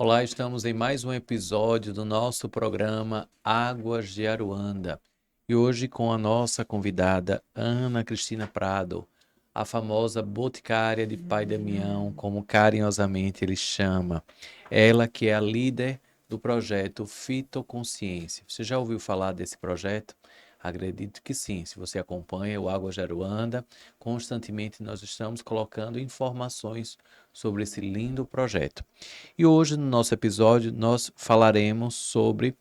Olá, estamos em mais um episódio do nosso programa Águas de Aruanda. E hoje com a nossa convidada Ana Cristina Prado, a famosa boticária de Pai Damião, como carinhosamente ele chama. Ela que é a líder do projeto Fitoconsciência. Você já ouviu falar desse projeto? Acredito que sim. Se você acompanha o Águas de Aruanda, constantemente nós estamos colocando informações sobre esse lindo projeto. E hoje, no nosso episódio, nós falaremos sobre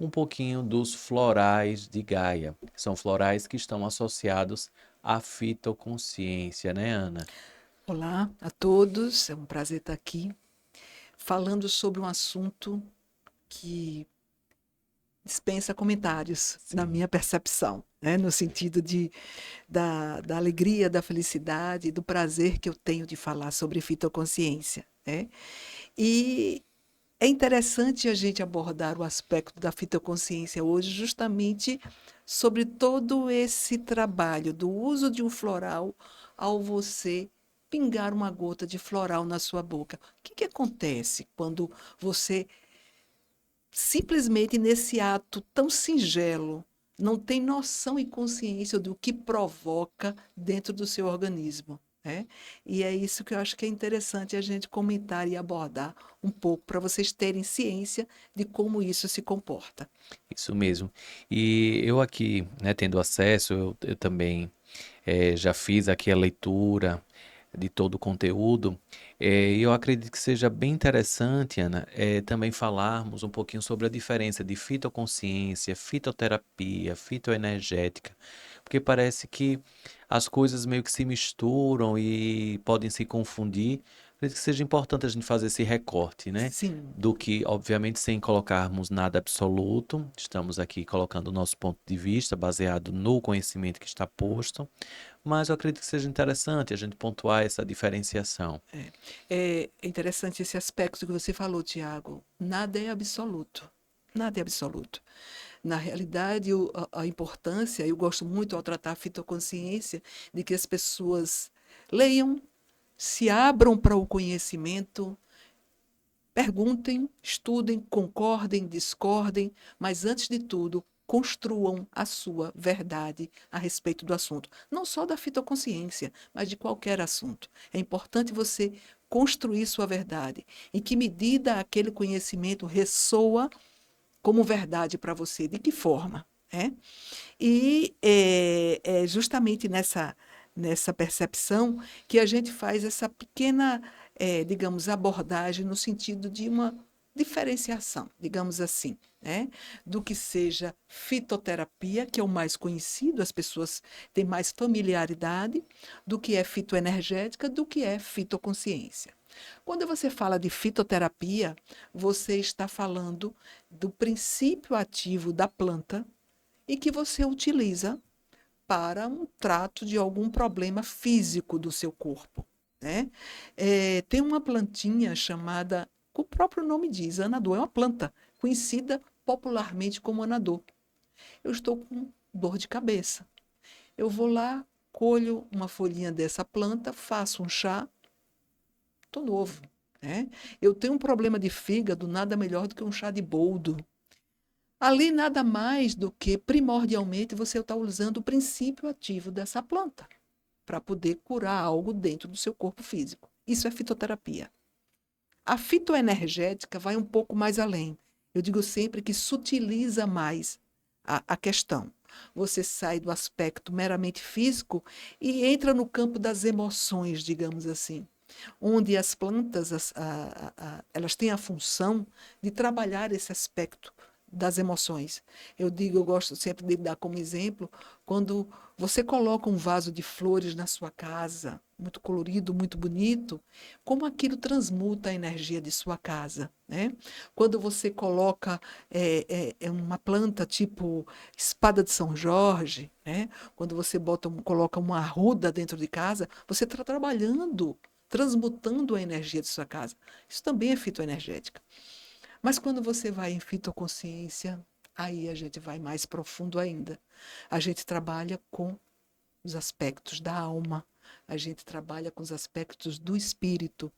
um pouquinho dos florais de Gaia. São florais que estão associados à fitoconsciência, né, Ana? Olá a todos, é um prazer estar aqui falando sobre um assunto que dispensa comentários, na Sim. minha percepção, né? No sentido da alegria, da felicidade, do prazer que eu tenho de falar sobre fitoconsciência, né? E é interessante a gente abordar o aspecto da fitoconsciência hoje, justamente sobre todo esse trabalho do uso de um floral ao você pingar uma gota de floral na sua boca. O que acontece quando você, simplesmente nesse ato tão singelo, não tem noção e consciência do que provoca dentro do seu organismo? Né? E é isso que eu acho que é interessante a gente comentar e abordar um pouco, para vocês terem ciência de como isso se comporta. Isso mesmo. E eu aqui, né, tendo acesso, eu também já fiz aqui a leitura de todo o conteúdo, e eu acredito que seja bem interessante, Ana, também falarmos um pouquinho sobre a diferença de fitoconsciência, fitoterapia, fitoenergética, porque parece que as coisas meio que se misturam e podem se confundir. Acredito que seja importante a gente fazer esse recorte, né? Sim, Do que, obviamente, sem colocarmos nada absoluto, estamos aqui colocando o nosso ponto de vista baseado no conhecimento que está posto, mas eu acredito que seja interessante a gente pontuar essa diferenciação. é interessante esse aspecto que você falou, Tiago. Nada é absoluto. Nada é absoluto. Na realidade, a importância, eu gosto muito ao tratar a fitoconsciência, de que as pessoas leiam, se abram para o conhecimento, perguntem, estudem, concordem, discordem, mas antes de tudo, construam a sua verdade a respeito do assunto. Não só da fitoconsciência, mas de qualquer assunto. É importante você construir sua verdade. Em que medida aquele conhecimento ressoa como verdade para você? De que forma? É? E é justamente nessa percepção que a gente faz essa pequena, digamos, abordagem no sentido de uma diferenciação, digamos assim, né? Do que seja fitoterapia, que é o mais conhecido, as pessoas têm mais familiaridade, do que é fitoenergética, do que é fitoconsciência. Quando você fala de fitoterapia, você está falando do princípio ativo da planta e que você utiliza para um trato de algum problema físico do seu corpo. Né? Tem uma plantinha chamada, o próprio nome diz, anador, é uma planta conhecida popularmente como anador. Eu estou com dor de cabeça. Eu vou lá, colho uma folhinha dessa planta, faço um chá, estou novo. Né? Eu tenho um problema de fígado, nada melhor do que um chá de boldo. Ali nada mais do que, primordialmente, você está usando o princípio ativo dessa planta para poder curar algo dentro do seu corpo físico. Isso é fitoterapia. A fitoenergética vai um pouco mais além. Eu digo sempre que sutiliza mais a questão. Você sai do aspecto meramente físico e entra no campo das emoções, digamos assim, onde as plantas elas têm a função de trabalhar esse aspecto das emoções. Eu digo, eu gosto sempre de dar como exemplo, quando você coloca um vaso de flores na sua casa, muito colorido, muito bonito, como aquilo transmuta a energia de sua casa, né? Quando você coloca uma planta tipo espada de São Jorge, né? Quando você coloca uma arruda dentro de casa, você está trabalhando, transmutando a energia de sua casa. Isso também é fitoenergética. Mas quando você vai em fitoconsciência, aí a gente vai mais profundo ainda. A gente trabalha com os aspectos da alma, a gente trabalha com os aspectos do espírito.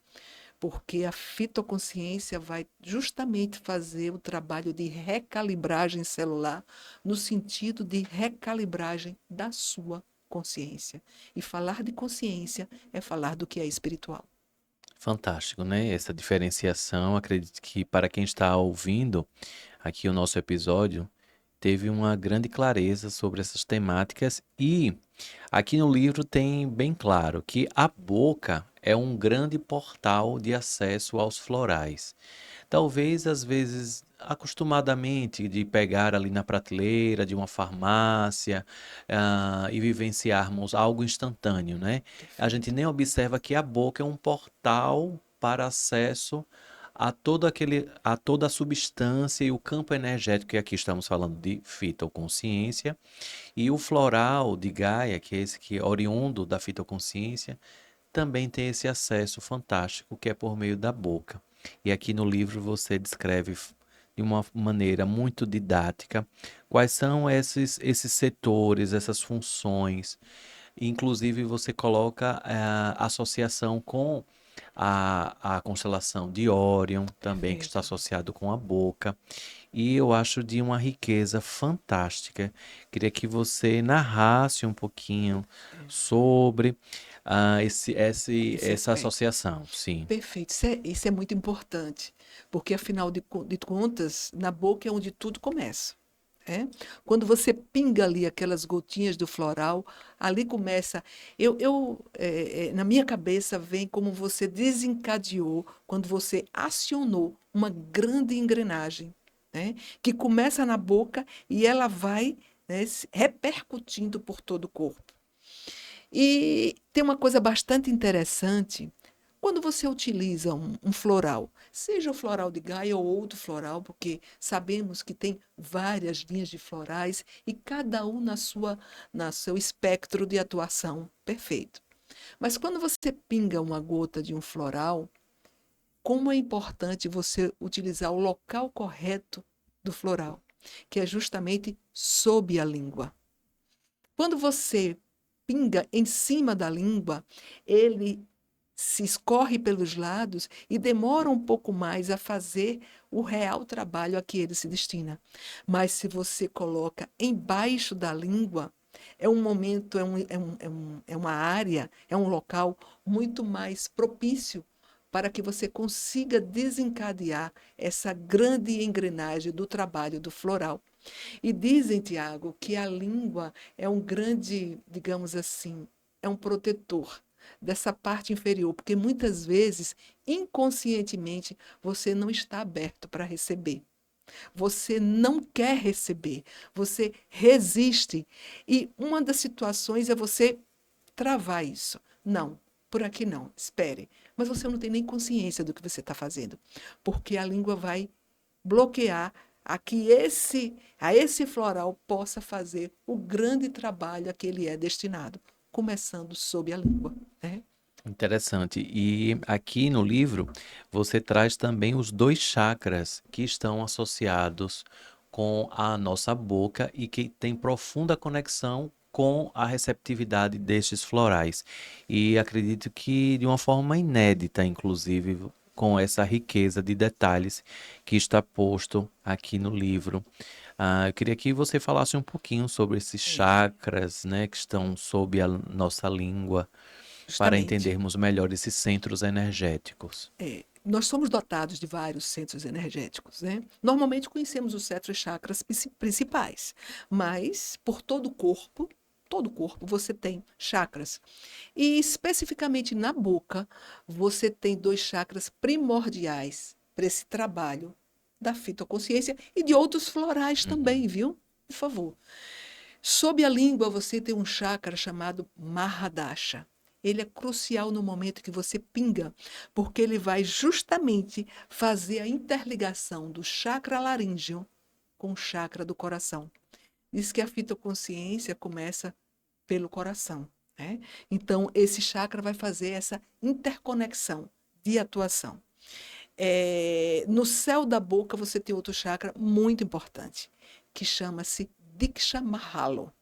porque a fitoconsciência vai justamente fazer o trabalho de recalibragem celular, no sentido de recalibragem da sua consciência. E falar de consciência é falar do que é espiritual. Fantástico, né? Essa diferenciação, acredito que para quem está ouvindo aqui o nosso episódio, teve uma grande clareza sobre essas temáticas e aqui no livro tem bem claro que a boca é um grande portal de acesso aos florais. Talvez, às vezes, acostumadamente, de pegar ali na prateleira de uma farmácia, e vivenciarmos algo instantâneo, né? A gente Perfeito. nem observa que a boca é um portal para acesso a toda a substância e o campo energético, que aqui estamos falando de fitoconsciência, e o floral de Gaia, que é esse que é oriundo da fitoconsciência, também tem esse acesso fantástico que é por meio da boca. E aqui no livro você descreve de uma maneira muito didática quais são esses setores, essas funções. Inclusive você coloca a associação com a constelação de Órion, também que está Perfeito. associado com a boca. E eu acho de uma riqueza fantástica. Queria que você narrasse um pouquinho sobre Esse essa aspecto. associação. Sim. Perfeito. Isso é muito importante, porque afinal de contas, na boca é onde tudo começa. É? Quando você pinga ali aquelas gotinhas do floral, ali começa. Na minha cabeça vem como você desencadeou quando você acionou uma grande engrenagem, né? Que começa na boca e ela vai, né, repercutindo por todo o corpo. E tem uma coisa bastante interessante quando você utiliza um floral, seja o floral de Gaia ou outro floral, porque sabemos que tem várias linhas de florais e cada um na seu espectro de atuação perfeito. Mas quando você pinga uma gota de um floral, como é importante você utilizar o local correto do floral, que é justamente sob a língua. Quando você pinga em cima da língua, ele se escorre pelos lados e demora um pouco mais a fazer o real trabalho a que ele se destina. Mas se você coloca embaixo da língua, é um momento, é uma área, é um local muito mais propício para que você consiga desencadear essa grande engrenagem do trabalho do floral. E dizem, Tiago, que a língua é um grande, digamos assim, é um protetor dessa parte inferior, porque muitas vezes, inconscientemente, você não está aberto para receber. Você não quer receber, você resiste. E uma das situações é você travar isso. Não, por aqui não, espere. Mas você não tem nem consciência do que você está fazendo, porque a língua vai bloquear a esse floral possa fazer o grande trabalho a que ele é destinado, começando sob a língua, né? Interessante. E aqui no livro você traz também os dois chakras que estão associados com a nossa boca e que tem profunda conexão com a receptividade destes florais. E acredito que de uma forma inédita, inclusive, com essa riqueza de detalhes que está posto aqui no livro. Eu queria que você falasse um pouquinho sobre esses É, chakras, né, que estão sob a nossa língua para justamente. entendermos melhor esses centros energéticos. Nós somos dotados de vários centros energéticos, né? Normalmente conhecemos os sete chakras principais, mas por todo o corpo você tem chakras. E especificamente na boca, você tem dois chakras primordiais para esse trabalho da fitoconsciência e de outros florais Uhum. também, viu? Por favor. Sob a língua, você tem um chakra chamado Mahadasha. Ele é crucial no momento que você pinga, porque ele vai justamente fazer a interligação do chakra laríngeo com o chakra do coração. Diz que a fitoconsciência começa pelo coração, né? Então, esse chakra vai fazer essa interconexão de atuação. No céu da boca, você tem outro chakra muito importante, que chama-se Diksha Mahalo.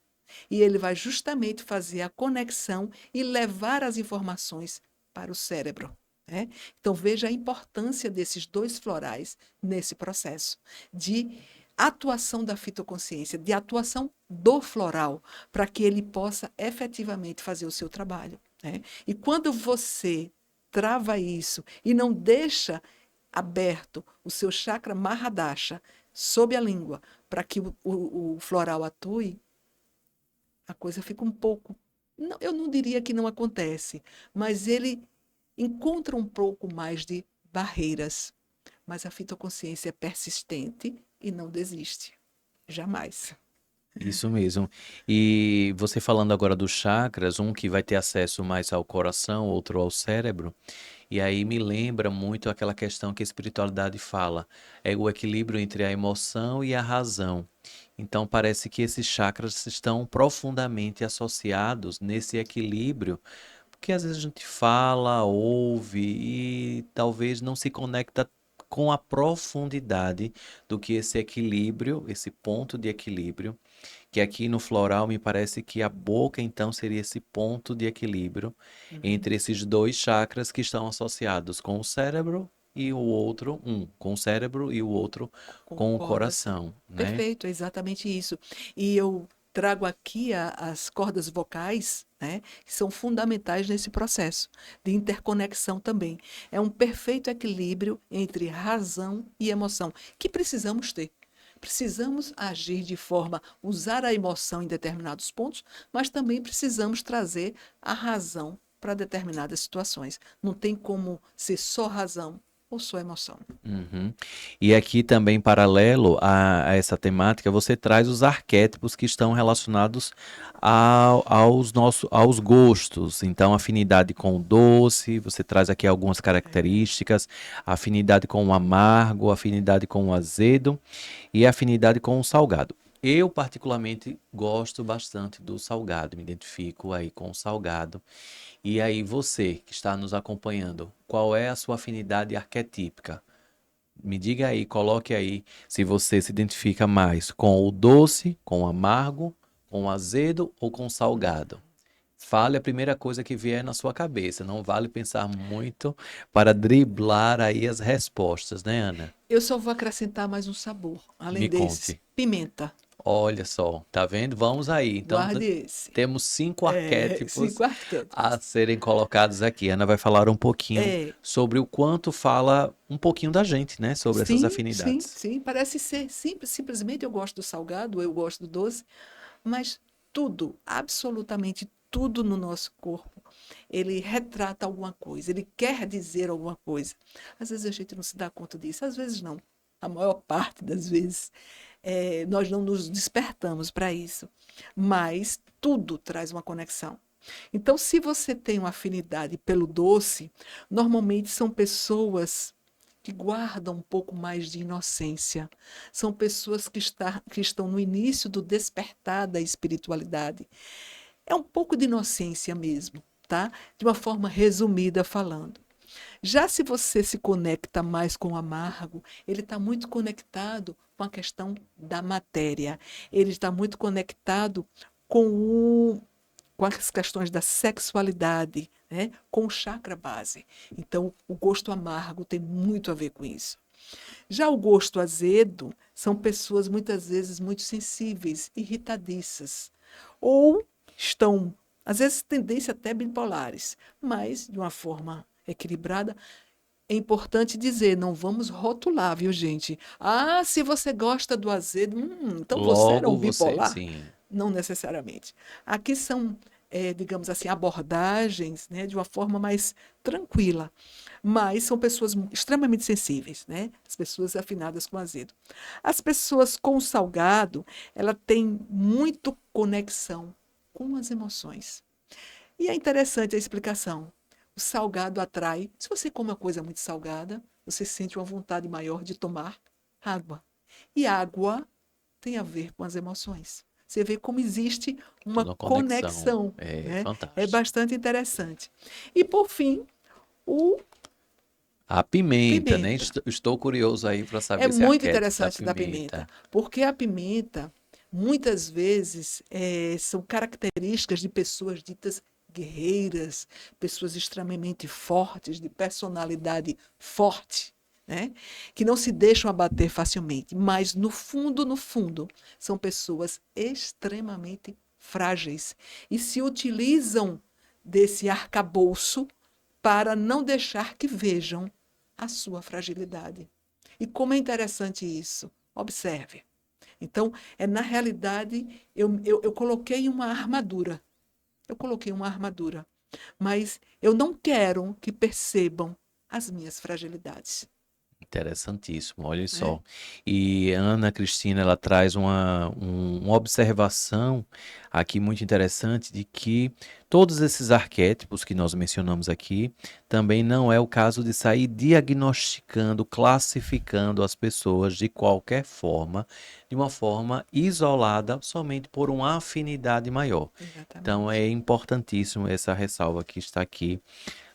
E ele vai justamente fazer a conexão e levar as informações para o cérebro. né? Então, veja a importância desses dois florais nesse processo de atuação da fitoconsciência, de atuação do floral, para que ele possa efetivamente fazer o seu trabalho, né? E quando você trava isso e não deixa aberto o seu chakra Mahadasha sob a língua para que o floral atue, a coisa fica um pouco. Não, eu não diria que não acontece, mas ele encontra um pouco mais de barreiras. Mas a fitoconsciência é persistente e não desiste. Jamais. Isso mesmo. E você falando agora dos chakras, um que vai ter acesso mais ao coração, outro ao cérebro, e aí me lembra muito aquela questão que a espiritualidade fala, é o equilíbrio entre a emoção e a razão. Então parece que esses chakras estão profundamente associados nesse equilíbrio, porque às vezes a gente fala, ouve e talvez não se conecta com a profundidade do que esse equilíbrio, esse ponto de equilíbrio, que aqui no floral me parece que a boca então seria esse ponto de equilíbrio entre esses dois chakras que estão associados com o cérebro e o outro, um com o cérebro e o outro com o Concordo, sim. coração, né? Perfeito, é exatamente isso. E eu trago aqui as cordas vocais, né, que são fundamentais nesse processo de interconexão também. É um perfeito equilíbrio entre razão e emoção, que precisamos ter. Precisamos agir de forma, usar a emoção em determinados pontos, mas também precisamos trazer a razão para determinadas situações. Não tem como ser só razão ou só emoção. Uhum. E aqui também, paralelo a essa temática, você traz os arquétipos que estão relacionados aos gostos. Então, afinidade com o doce, você traz aqui algumas características, afinidade com o amargo, afinidade com o azedo e afinidade com o salgado. Eu, particularmente, gosto bastante do salgado, me identifico aí com o salgado. E aí, você que está nos acompanhando, qual é a sua afinidade arquetípica? Me diga aí, coloque aí se você se identifica mais com o doce, com o amargo, com o azedo ou com o salgado. Fale a primeira coisa que vier na sua cabeça. Não vale pensar muito para driblar aí as respostas, né, Ana? Eu só vou acrescentar mais um sabor, além Me desses. conte. Pimenta. Olha só, tá vendo? Vamos aí. Então, Guarde esse. temos cinco É, arquétipos cinco a arquétipos. serem colocados aqui. A Ana vai falar um pouquinho É, sobre o quanto fala um pouquinho da gente, né? Sobre essas sim, sim, afinidades. sim. Parece ser simples. Simplesmente eu gosto do salgado, eu gosto do doce, mas tudo, absolutamente tudo no nosso corpo, ele retrata alguma coisa, ele quer dizer alguma coisa. Às vezes a gente não se dá conta disso, às vezes não. A maior parte das vezes nós não nos despertamos para isso, mas tudo traz uma conexão. Então, se você tem uma afinidade pelo doce, normalmente são pessoas que guardam um pouco mais de inocência. São pessoas que estão no início do despertar da espiritualidade. É um pouco de inocência mesmo, tá? De uma forma resumida falando. Já se você se conecta mais com o amargo, ele está muito conectado com a questão da matéria. Ele está muito conectado com com as questões da sexualidade, né? Com o chakra base. Então, o gosto amargo tem muito a ver com isso. Já o gosto azedo são pessoas muitas vezes muito sensíveis, irritadiças, ou estão, às vezes, tendência até bipolares, mas de uma forma equilibrada. É importante dizer, não vamos rotular, viu, gente? Ah, se você gosta do azedo, então você era um Logo você, bipolar. sim. Não necessariamente. Aqui são, digamos assim, abordagens, né, de uma forma mais tranquila, mas são pessoas extremamente sensíveis, né? As pessoas afinadas com azedo. As pessoas com salgado, ela tem muito conexão com as emoções. E é interessante a explicação. O salgado atrai. Se você come uma coisa muito salgada, você sente uma vontade maior de tomar água. E água tem a ver com as emoções. Você vê como existe uma Tudo uma conexão. conexão, É né? É fantástico. bastante interessante. E por fim, o A pimenta, né? pimenta. Estou curioso aí para É saber esse muito arquétipo da interessante da pimenta, pimenta. porque a pimenta, muitas vezes, são características de pessoas ditas guerreiras, pessoas extremamente fortes, de personalidade forte, né? Que não se deixam abater facilmente, mas no fundo, são pessoas extremamente frágeis e se utilizam desse arcabouço para não deixar que vejam a sua fragilidade. E como é interessante isso. Observe. Então, na realidade, eu coloquei uma armadura. Eu coloquei uma armadura. Mas eu não quero que percebam as minhas fragilidades. Interessantíssimo, olha Né? só. E Ana Cristina, ela traz uma observação aqui muito interessante de que todos esses arquétipos que nós mencionamos aqui, também não é o caso de sair diagnosticando, classificando as pessoas de qualquer forma, de uma forma isolada, somente por uma afinidade maior. Então Exatamente. é importantíssimo essa ressalva que está aqui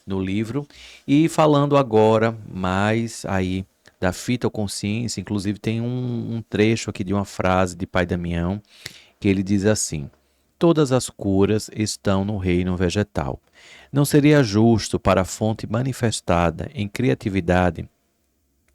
no livro. E falando agora mais aí da fitoconsciência, inclusive tem um trecho aqui de uma frase de Pai Damião, que ele diz assim: todas as curas estão no reino vegetal. Não seria justo para a fonte manifestada em criatividade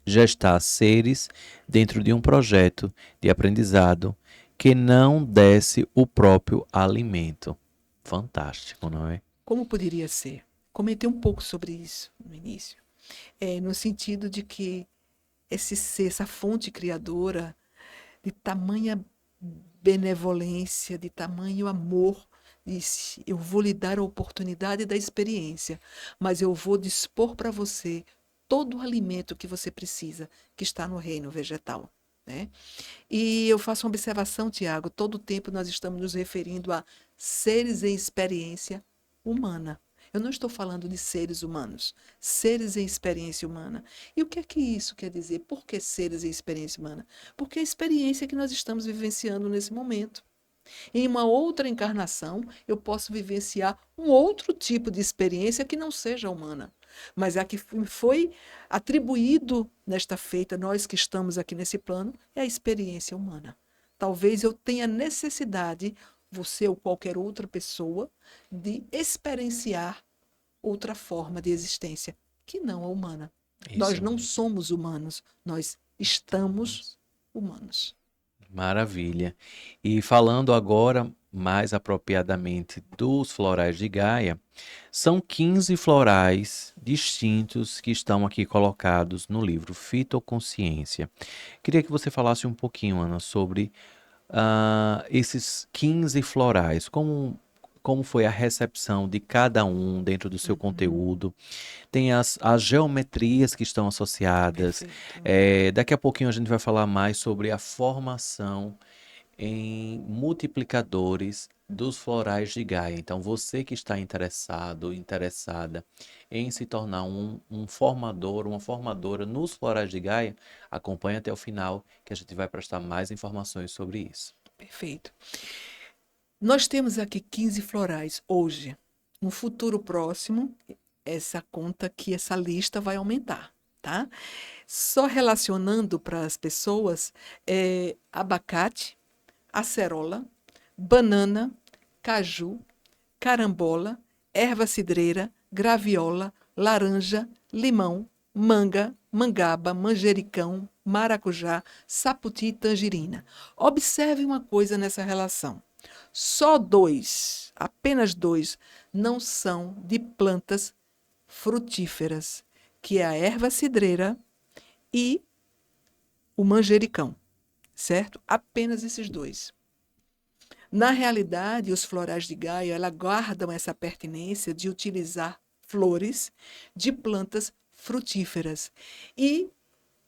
gestar seres dentro de um projeto de aprendizado que não desse o próprio alimento. Fantástico, não é? Como poderia ser? Comentei um pouco sobre isso no início. No sentido de que esse ser, essa fonte criadora, de tamanha benevolência, de tamanho amor, disse: eu vou lhe dar a oportunidade da experiência, mas eu vou dispor para você todo o alimento que você precisa, que está no reino vegetal. Né? E eu faço uma observação, Tiago: todo o tempo nós estamos nos referindo a seres em experiência humana. Eu não estou falando de seres humanos, seres em experiência humana. E o que é que isso quer dizer? Por que seres em experiência humana? Porque é a experiência que nós estamos vivenciando nesse momento. Em uma outra encarnação, eu posso vivenciar um outro tipo de experiência que não seja humana. Mas a que foi atribuído nesta feita, nós que estamos aqui nesse plano, é a experiência humana. Talvez eu tenha necessidade, você ou qualquer outra pessoa, de experienciar outra forma de existência, que não a humana. Isso Nós é não somos humanos, nós estamos muito humanos. maravilha. E falando agora mais apropriadamente dos florais de Gaia, são 15 florais distintos que estão aqui colocados no livro Fitoconsciência. Queria que você falasse um pouquinho, Ana, sobre esses 15 florais, como foi a recepção de cada um dentro do seu Uhum, conteúdo. Tem as geometrias que estão associadas. perfeito. Daqui a pouquinho a gente vai falar mais sobre a formação em multiplicadores dos florais de Gaia. Então, você que está interessado, interessada em se tornar um formador, uma formadora nos florais de Gaia, acompanhe até o final que a gente vai prestar mais informações sobre isso. Perfeito. Nós temos aqui 15 florais hoje. No futuro próximo, essa conta aqui, essa lista vai aumentar, tá? Só relacionando para as pessoas, abacate, acerola, banana, caju, carambola, erva cidreira, graviola, laranja, limão, manga, mangaba, manjericão, maracujá, sapoti e tangerina. Observe uma coisa nessa relação. Só dois, apenas dois, não são de plantas frutíferas, que é a erva cidreira e o manjericão, certo? Apenas esses dois. Na realidade, os florais de Gaia, ela guardam essa pertinência de utilizar flores de plantas frutíferas. E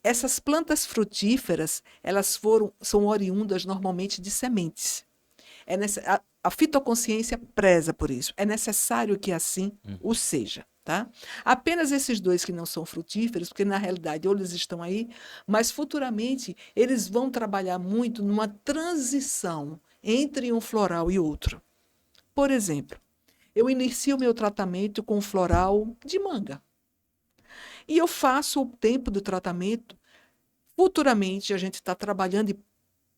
essas plantas frutíferas, são oriundas normalmente de sementes. A fitoconsciência preza por isso. É necessário que assim o seja. Tá? Apenas esses dois que não são frutíferos, porque na realidade ou eles estão aí, mas futuramente eles vão trabalhar muito numa transição entre um floral e outro. Por exemplo, eu inicio o meu tratamento com um floral de manga. E eu faço o tempo do tratamento. Futuramente a gente está trabalhando e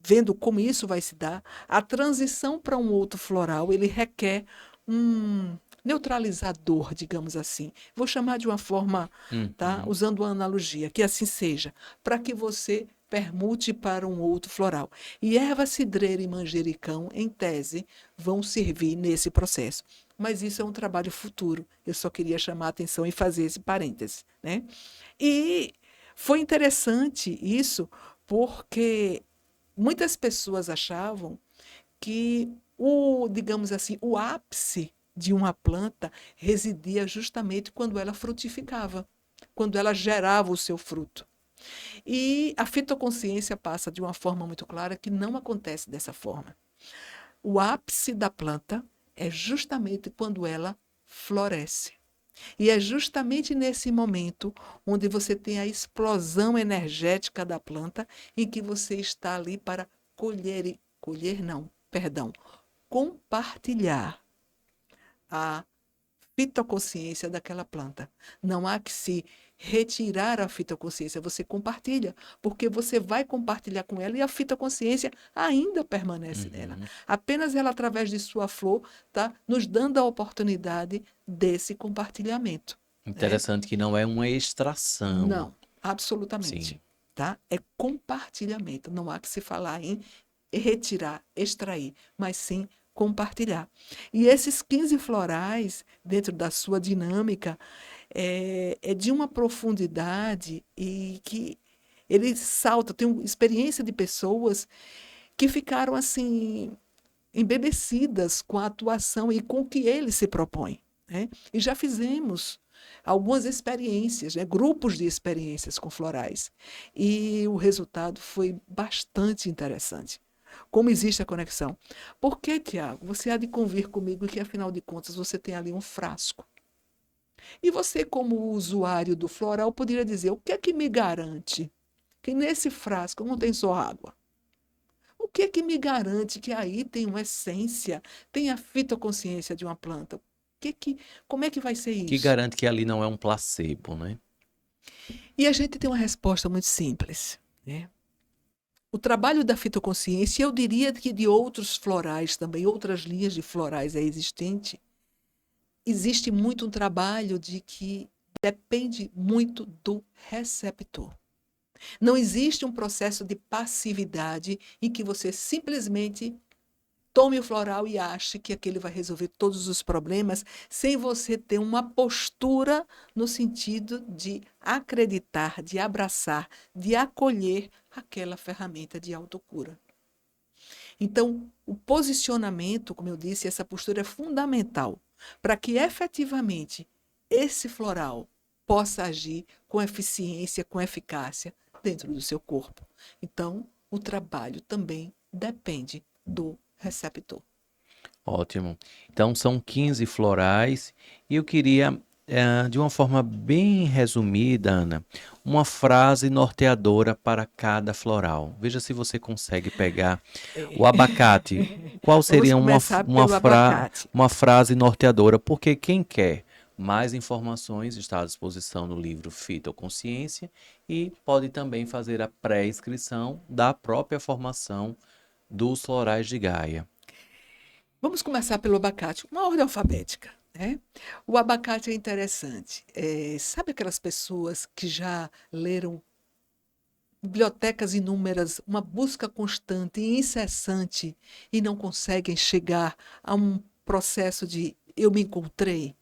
vendo como isso vai se dar. A transição para um outro floral, ele requer um neutralizador, digamos assim. Vou chamar de uma forma, tá? Uhum. Usando uma analogia, que assim seja, para que você permute para um outro floral. E erva cidreira e manjericão, em tese, vão servir nesse processo. Mas isso é um trabalho futuro. Eu só queria chamar a atenção e fazer esse parêntese, né? E foi interessante isso, porque muitas pessoas achavam que digamos assim, o ápice de uma planta residia justamente quando ela frutificava, quando ela gerava o seu fruto. E a fitoconsciência passa de uma forma muito clara que não acontece dessa forma. O ápice da planta é justamente quando ela floresce. E é justamente nesse momento onde você tem a explosão energética da planta, em que você está ali para colher não, perdão, compartilhar a fitoconsciência daquela planta. Não há que se retirar a fitoconsciência, você compartilha, porque você vai compartilhar com ela e a fitoconsciência ainda permanece nela. Uhum. Apenas ela, através de sua flor, está nos dando a oportunidade desse compartilhamento. Né? Interessante que não é uma extração. Não, absolutamente. Sim. Tá? É compartilhamento. Não há que se falar em retirar, extrair, mas sim compartilhar. E esses 15 florais, dentro da sua dinâmica, é de uma profundidade e que ele salta. Tenho experiência de pessoas que ficaram assim embebecidas com a atuação e com o que ele se propõe. Né? E já fizemos algumas experiências, né? Grupos de experiências com florais. E o resultado foi bastante interessante. Como existe a conexão? Porque, Tiago, você há de convir comigo que, afinal de contas, você tem ali um frasco. E você, como usuário do floral, poderia dizer: o que é que me garante que nesse frasco não tem só água? O que é que me garante que aí tem uma essência, tem a fitoconsciência de uma planta? Como é que vai ser Que isso? garante que ali não é um placebo, né? E a gente tem uma resposta muito simples, né? O trabalho da fitoconsciência, eu diria que de outros florais também, outras linhas de florais é existente, existe muito um trabalho de que depende muito do receptor. Não existe um processo de passividade em que você simplesmente tome o floral e ache que aquele vai resolver todos os problemas, sem você ter uma postura no sentido de acreditar, de abraçar, de acolher aquela ferramenta de autocura. Então, o posicionamento, como eu disse, essa postura é fundamental para que efetivamente esse floral possa agir com eficiência, com eficácia dentro do seu corpo. Então, o trabalho também depende do receptor. Ótimo. Então são 15 florais e eu queria, de uma forma bem resumida, Ana, uma frase norteadora para cada floral. Veja se você consegue pegar o abacate. Qual Vamos seria começar pelo abacate. uma frase norteadora? Porque quem quer mais informações está à disposição no livro Fitoconsciência e pode também fazer a pré-inscrição da própria formação dos florais de Gaia. Vamos começar pelo abacate, uma ordem alfabética. Né? O abacate é interessante. Sabe aquelas pessoas que já leram bibliotecas inúmeras, uma busca constante e incessante e não conseguem chegar a um processo de eu me encontrei?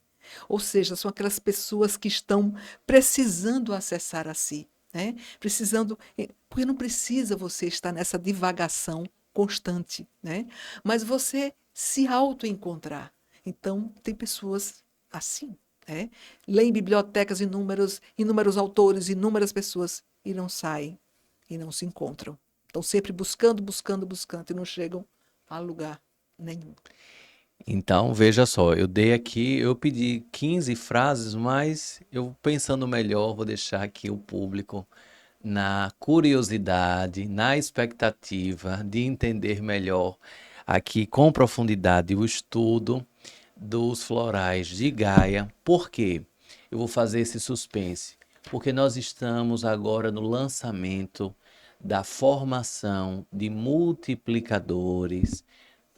Ou seja, são aquelas pessoas que estão precisando acessar a si, né? Precisando, porque não precisa você estar nessa divagação constante, né? Mas você se auto-encontrar. Então, tem pessoas assim, né? Leem bibliotecas inúmeros autores, inúmeras pessoas e não saem e não se encontram. Estão sempre buscando, buscando, buscando e não chegam a lugar nenhum. Então, veja só, eu dei aqui, eu pedi 15 frases, mas eu pensando melhor, vou deixar aqui o público na curiosidade, na expectativa de entender melhor aqui com profundidade o estudo dos florais de Gaia. Por quê? Eu vou fazer esse suspense, porque nós estamos agora no lançamento da formação de multiplicadores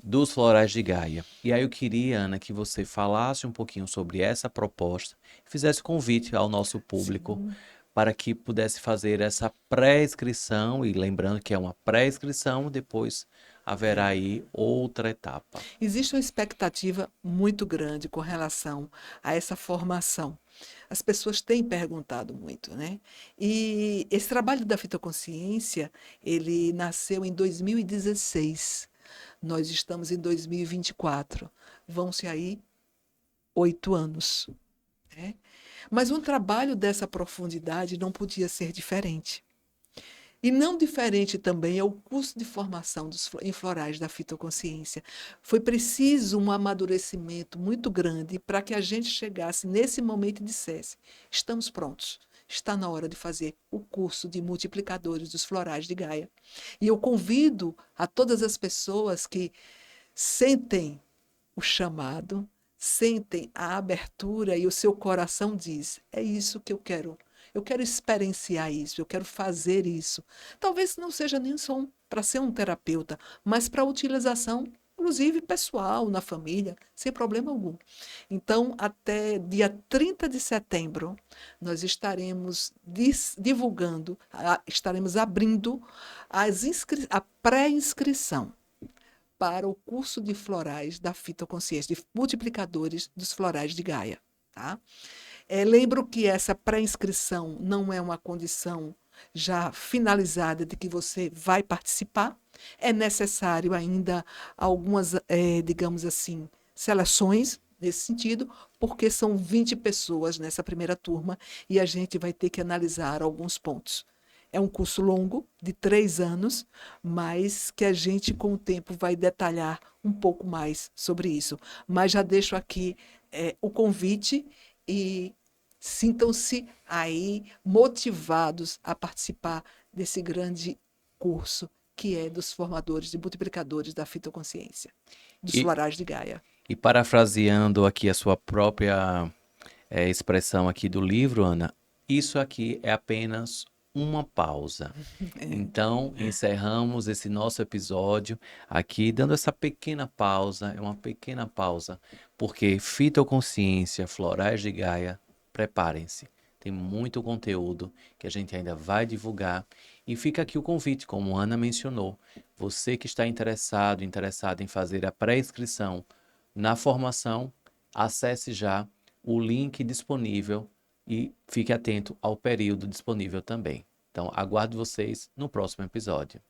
dos Florais de Gaia. E aí eu queria, Ana, que você falasse um pouquinho sobre essa proposta, fizesse convite ao nosso público Sim. para que pudesse fazer essa pré-inscrição, e lembrando que é uma pré-inscrição, depois haverá aí outra etapa. Existe uma expectativa muito grande com relação a essa formação. As pessoas têm perguntado muito, né? E esse trabalho da fitoconsciência, ele nasceu em 2016. Nós estamos em 2024. Vão-se aí 8 anos, né? Mas um trabalho dessa profundidade não podia ser diferente. E não diferente também é o curso de formação em florais da fitoconsciência. Foi preciso um amadurecimento muito grande para que a gente chegasse nesse momento e dissesse: estamos prontos, está na hora de fazer o curso de multiplicadores dos florais de Gaia. E eu convido a todas as pessoas que sentem o chamado, sentem a abertura e o seu coração diz: é isso que eu quero. Eu quero experienciar isso, eu quero fazer isso. Talvez não seja nem só para ser um terapeuta, mas para utilização, inclusive pessoal, na família, sem problema algum. Então, até dia 30 de setembro, nós estaremos divulgando, estaremos abrindo a pré-inscrição para o curso de florais da fitoconsciência, de multiplicadores dos florais de Gaia. Tá? Lembro que essa pré-inscrição não é uma condição já finalizada de que você vai participar. É necessário ainda algumas, digamos assim, seleções nesse sentido, porque são 20 pessoas nessa primeira turma e a gente vai ter que analisar alguns pontos. É um curso longo, de 3 anos, mas que a gente, com o tempo, vai detalhar um pouco mais sobre isso. Mas já deixo aqui o convite e sintam-se aí motivados a participar desse grande curso que é dos formadores e multiplicadores da fitoconsciência, dos E, florais de Gaia. e parafraseando aqui a sua própria expressão aqui do livro, Ana, isso aqui é apenas uma pausa. É, Então, encerramos esse nosso episódio aqui, dando essa pequena pausa, é uma pequena pausa, porque fitoconsciência, florais de Gaia, preparem-se. Tem muito conteúdo que a gente ainda vai divulgar. E fica aqui o convite, como a Ana mencionou, você que está interessado em fazer a pré-inscrição na formação, acesse já o link disponível e fique atento ao período disponível também. Então, aguardo vocês no próximo episódio.